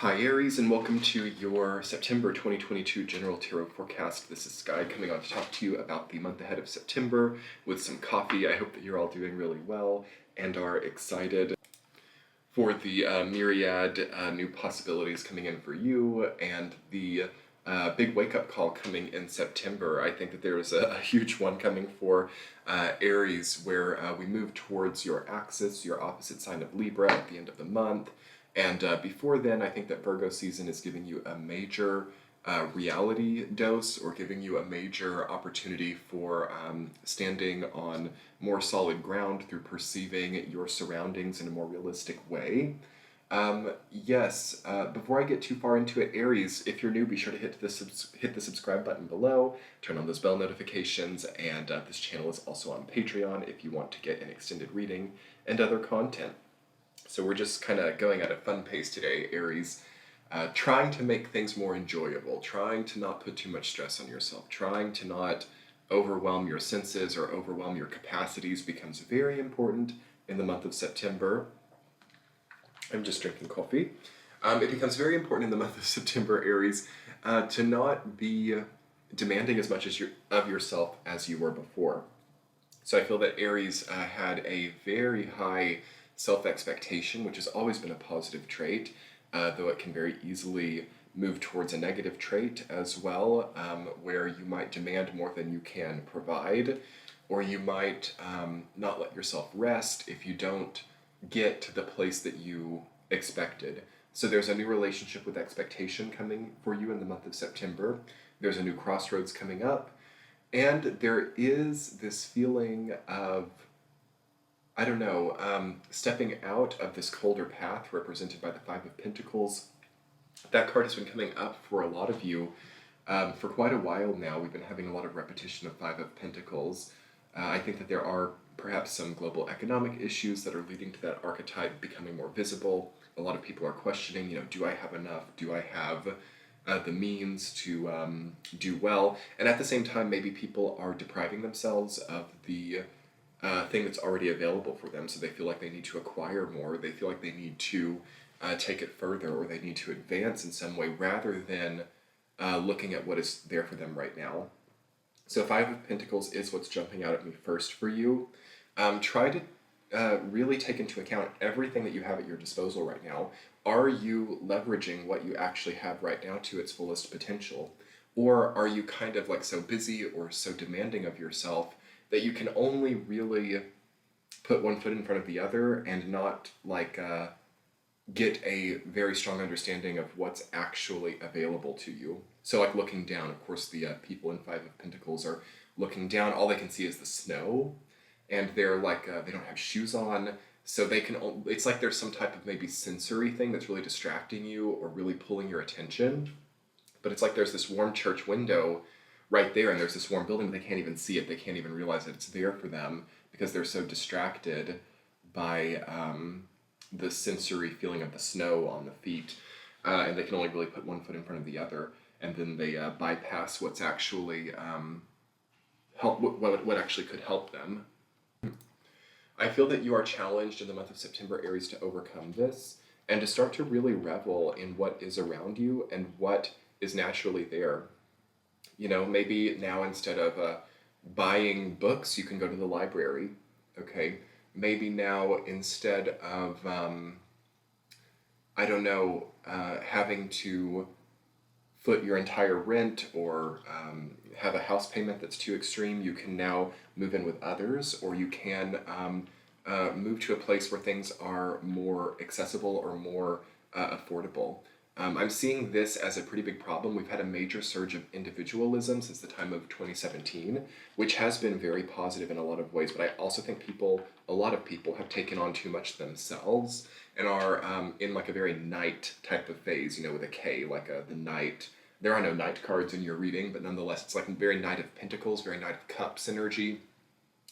Hi Aries, and welcome to your September 2022 General Tarot Forecast. This is Sky coming on to talk to you about the month ahead of September with some coffee. I hope that you're all doing really well and are excited for the myriad new possibilities coming in for you and the big wake-up call coming in September. I think that there's a huge one coming for Aries where we move towards your axis, your opposite sign of Libra at the end of the month. And before then, I think that Virgo season is giving you a major reality dose, or giving you a major opportunity for standing on more solid ground through perceiving your surroundings in a more realistic way. Yes, before I get too far into it, Aries, if you're new, be sure to hit the subscribe button below, turn on those bell notifications, and this channel is also on Patreon if you want to get an extended reading and other content. So we're just kind of going at a fun pace today, Aries, trying to make things more enjoyable, trying to not put too much stress on yourself, trying to not overwhelm your senses or overwhelm your capacities becomes very important in the month of September. I'm just drinking coffee. It becomes very important in the month of September, Aries, to not be demanding as much of yourself as you were before. So I feel that Aries had a very high self-expectation, which has always been a positive trait, though it can very easily move towards a negative trait as well, where you might demand more than you can provide, or you might not let yourself rest if you don't get to the place that you expected. So there's a new relationship with expectation coming for you in the month of September. There's a new crossroads coming up, and there is this feeling of, I don't know, stepping out of this colder path represented by the Five of Pentacles. That card has been coming up for a lot of you for quite a while now. We've been having a lot of repetition of Five of Pentacles. I think that there are perhaps some global economic issues that are leading to that archetype becoming more visible. A lot of people are questioning, do I have enough? Do I have the means to do well? And at the same time, maybe people are depriving themselves of the thing that's already available for them, so they feel like they need to acquire more, they feel like they need to take it further, or they need to advance in some way rather than looking at what is there for them right now. So Five of Pentacles is what's jumping out at me first for you. Try to really take into account everything that you have at your disposal right now. Are you leveraging what you actually have right now to its fullest potential? Or are you kind of like so busy or so demanding of yourself that you can only really put one foot in front of the other and not get a very strong understanding of what's actually available to you? So like looking down, of course the people in Five of Pentacles are looking down, all they can see is the snow, and they're like, they don't have shoes on, so they can, it's like there's some type of maybe sensory thing that's really distracting you or really pulling your attention. But it's like there's this warm church window right there, and there's this warm building, but they can't even see it. They can't even realize that it's there for them because they're so distracted by the sensory feeling of the snow on the feet, and they can only really put one foot in front of the other, and then they bypass what's actually what actually could help them. I feel that you are challenged in the month of September, Aries, to overcome this and to start to really revel in what is around you and what is naturally there. Maybe now instead of buying books, you can go to the library, okay? Maybe now instead of, having to foot your entire rent or have a house payment that's too extreme, you can now move in with others, or you can move to a place where things are more accessible or more affordable. I'm seeing this as a pretty big problem. We've had a major surge of individualism since the time of 2017, which has been very positive in a lot of ways, but I also think a lot of people have taken on too much themselves and are in like a very knight type of phase, with a K, like the knight. There are no knight cards in your reading, but nonetheless, it's like a very Knight of Pentacles, very Knight of Cups energy,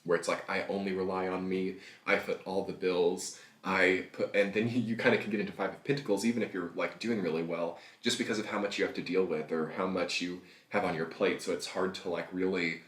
where it's like, I only rely on me, I foot all the bills, and then you kind of can get into Five of Pentacles, even if you're like doing really well, just because of how much you have to deal with or how much you have on your plate. So it's hard to like really,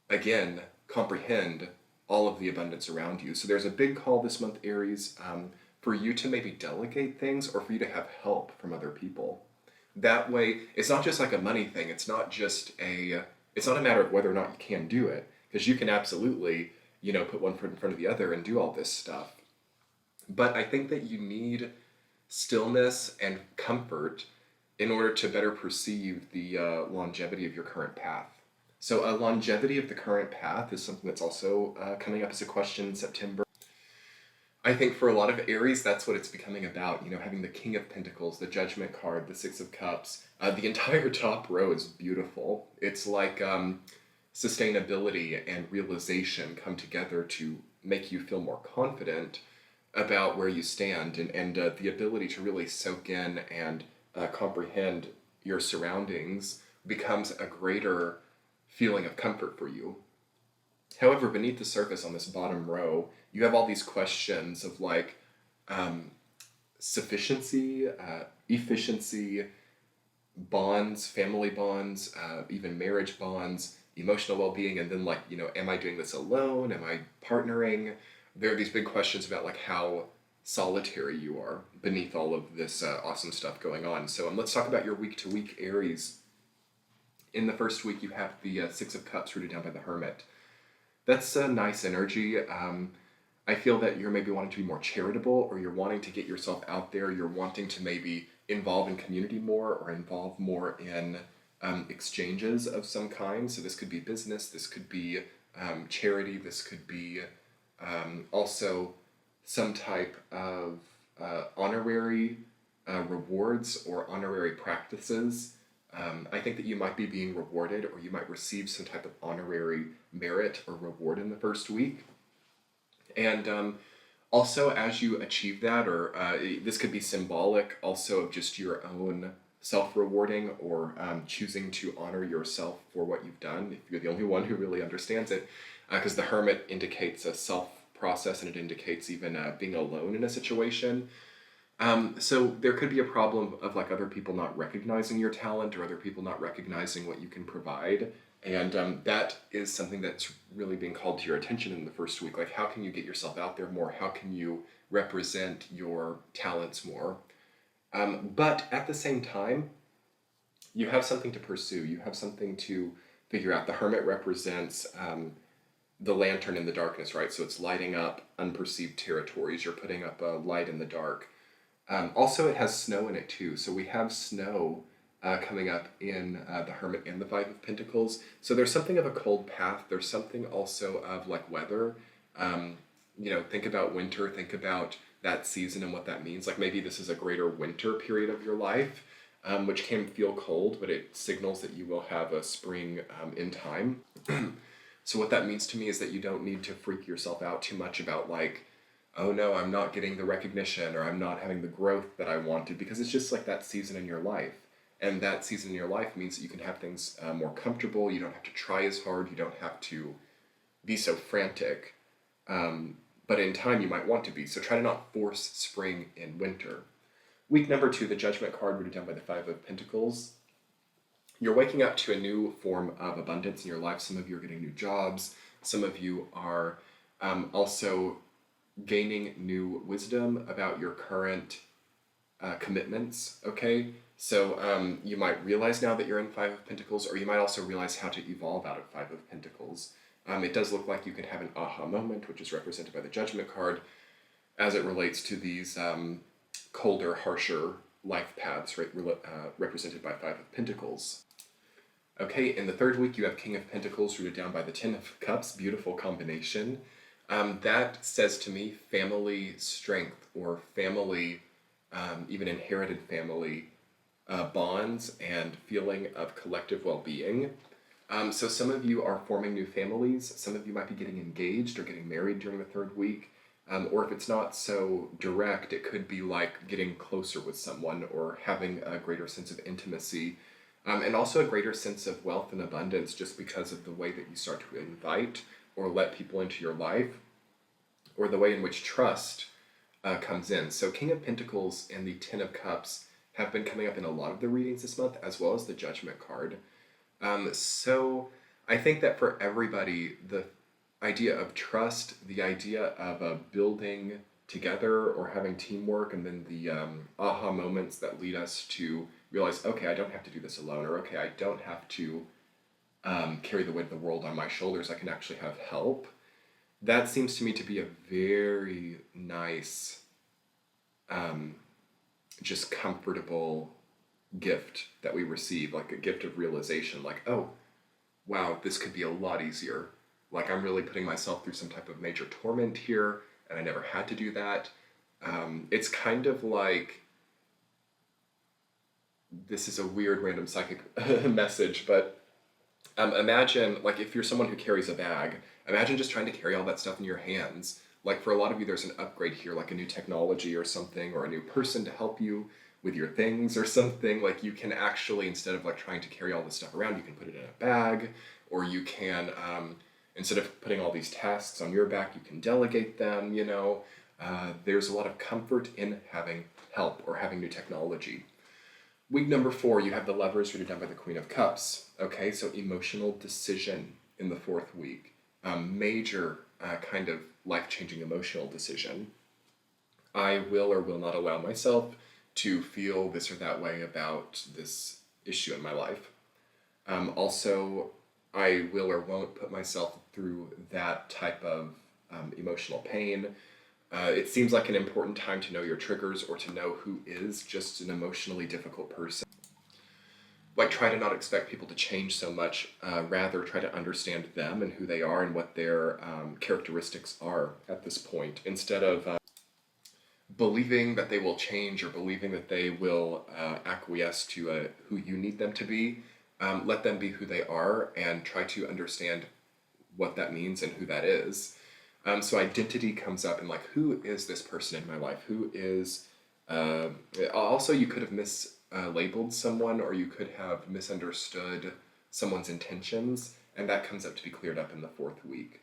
again, comprehend all of the abundance around you. So there's a big call this month, Aries, for you to maybe delegate things or for you to have help from other people. That way, it's not just like a money thing. It's not a matter of whether or not you can do it, because you can absolutely, put one foot in front of the other and do all this stuff. But I think that you need stillness and comfort in order to better perceive the longevity of your current path. So, longevity of the current path is something that's also coming up as a question in September. I think for a lot of Aries, that's what it's becoming about. Having the King of Pentacles, the Judgment card, the Six of Cups. The entire top row is beautiful. It's like sustainability and realization come together to make you feel more confident about where you stand, and the ability to really soak in and comprehend your surroundings becomes a greater feeling of comfort for you. However, beneath the surface on this bottom row, you have all these questions of like sufficiency, efficiency, bonds, family bonds, even marriage bonds, emotional well-being, and then am I doing this alone? Am I partnering? There are these big questions about like how solitary you are beneath all of this awesome stuff going on. So let's talk about your week-to-week Aries. In the first week, you have the Six of Cups rooted down by the Hermit. That's a nice energy. I feel that you're maybe wanting to be more charitable, or you're wanting to get yourself out there. You're wanting to maybe involve in community more, or involve more in exchanges of some kind. So this could be business, this could be charity, this could be also some type of honorary rewards or honorary practices. I think that you might be being rewarded, or you might receive some type of honorary merit or reward in the first week. And also, as you achieve that, or this could be symbolic also of just your own self-rewarding, or choosing to honor yourself for what you've done, if you're the only one who really understands it, because the Hermit indicates a self-process, and it indicates even being alone in a situation. So there could be a problem of like other people not recognizing your talent, or other people not recognizing what you can provide. And that is something that's really being called to your attention in the first week. Like, how can you get yourself out there more? How can you represent your talents more? But at the same time, you have something to pursue. You have something to figure out. The Hermit represents the lantern in the darkness, right? So it's lighting up unperceived territories. You're putting up a light in the dark. Also, it has snow in it too. So we have snow coming up in the Hermit and the Five of Pentacles. So there's something of a cold path. There's something also of like weather. Think about winter. Think about that season and what that means. Like maybe this is a greater winter period of your life, which can feel cold, but it signals that you will have a spring in time. So what that means to me is that you don't need to freak yourself out too much about like, oh no, I'm not getting the recognition, or I'm not having the growth that I wanted, because it's just like that season in your life. And that season in your life means that you can have things more comfortable. You don't have to try as hard. You don't have to be so frantic. But in time, you might want to be. So try to not force spring in winter. Week number 2, the Judgment card rooted down by the Five of Pentacles. You're waking up to a new form of abundance in your life. Some of you are getting new jobs. Some of you are also gaining new wisdom about your current commitments, okay? So you might realize now that you're in Five of Pentacles, or you might also realize how to evolve out of Five of Pentacles. It does look like you can have an aha moment, which is represented by the Judgment card, as it relates to these colder, harsher life paths, right, represented by Five of Pentacles. Okay, in the third week, you have King of Pentacles rooted down by the Ten of Cups. Beautiful combination. That says to me family strength, or family, even inherited family bonds and feeling of collective well-being. So some of you are forming new families. Some of you might be getting engaged or getting married during the third week. Or if it's not so direct, it could be like getting closer with someone, or having a greater sense of intimacy. And also a greater sense of wealth and abundance, just because of the way that you start to invite or let people into your life, or the way in which trust comes in. So King of Pentacles and the Ten of Cups have been coming up in a lot of the readings this month, as well as the Judgment card. So I think that for everybody, the idea of trust, the idea of building together or having teamwork, and then the aha moments that lead us to realize, okay, I don't have to do this alone, or okay, I don't have to carry the weight of the world on my shoulders. I can actually have help. That seems to me to be a very nice, just comfortable gift that we receive, like a gift of realization, like, oh, wow, this could be a lot easier. Like, I'm really putting myself through some type of major torment here, and I never had to do that. It's kind of like, this is a weird random psychic message, but imagine, like, if you're someone who carries a bag, imagine just trying to carry all that stuff in your hands. Like, for a lot of you, there's an upgrade here, like a new technology or something, or a new person to help you with your things or something. Like, you can actually, instead of like trying to carry all this stuff around, you can put it in a bag, or you can, instead of putting all these tasks on your back, you can delegate them, you know. There's a lot of comfort in having help or having new technology. Week number 4, you have the Lovers, rooted down by the Queen of Cups. Okay, so emotional decision in the 4th week. Major kind of life-changing emotional decision. I will or will not allow myself to feel this or that way about this issue in my life. Also, I will or won't put myself through that type of emotional pain. It seems like an important time to know your triggers, or to know who is just an emotionally difficult person. Like, try to not expect people to change so much, rather try to understand them and who they are and what their characteristics are at this point, instead of believing that they will change or believing that they will acquiesce to who you need them to be. Let them be who they are and try to understand what that means and who that is. So identity comes up, and like, who is this person in my life? Who is, also you could have mislabeled someone, or you could have misunderstood someone's intentions, and that comes up to be cleared up in the 4th week.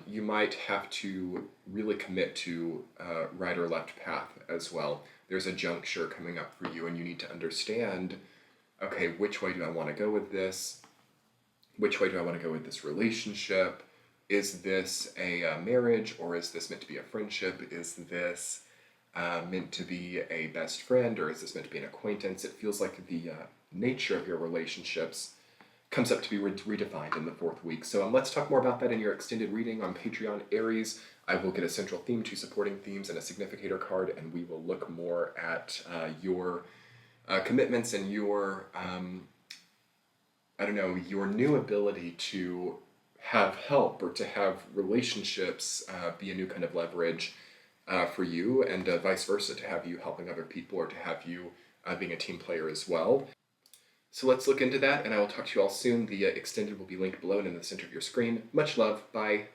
You might have to really commit to right or left path as well. There's a juncture coming up for you, and you need to understand, okay, which way do I want to go with this? Which way do I want to go with this relationship? Is this a marriage, or is this meant to be a friendship? Is this meant to be a best friend, or is this meant to be an acquaintance? It feels like the nature of your relationships comes up to be redefined in the 4th week. So let's talk more about that in your extended reading on Patreon, Aries. I will get a central theme, 2 supporting themes, and a significator card, and we will look more at your commitments and your, your new ability to have help, or to have relationships be a new kind of leverage for you, and vice versa, to have you helping other people, or to have you being a team player as well. So let's look into that, and I will talk to you all soon. The extended will be linked below and in the center of your screen. Much love. Bye.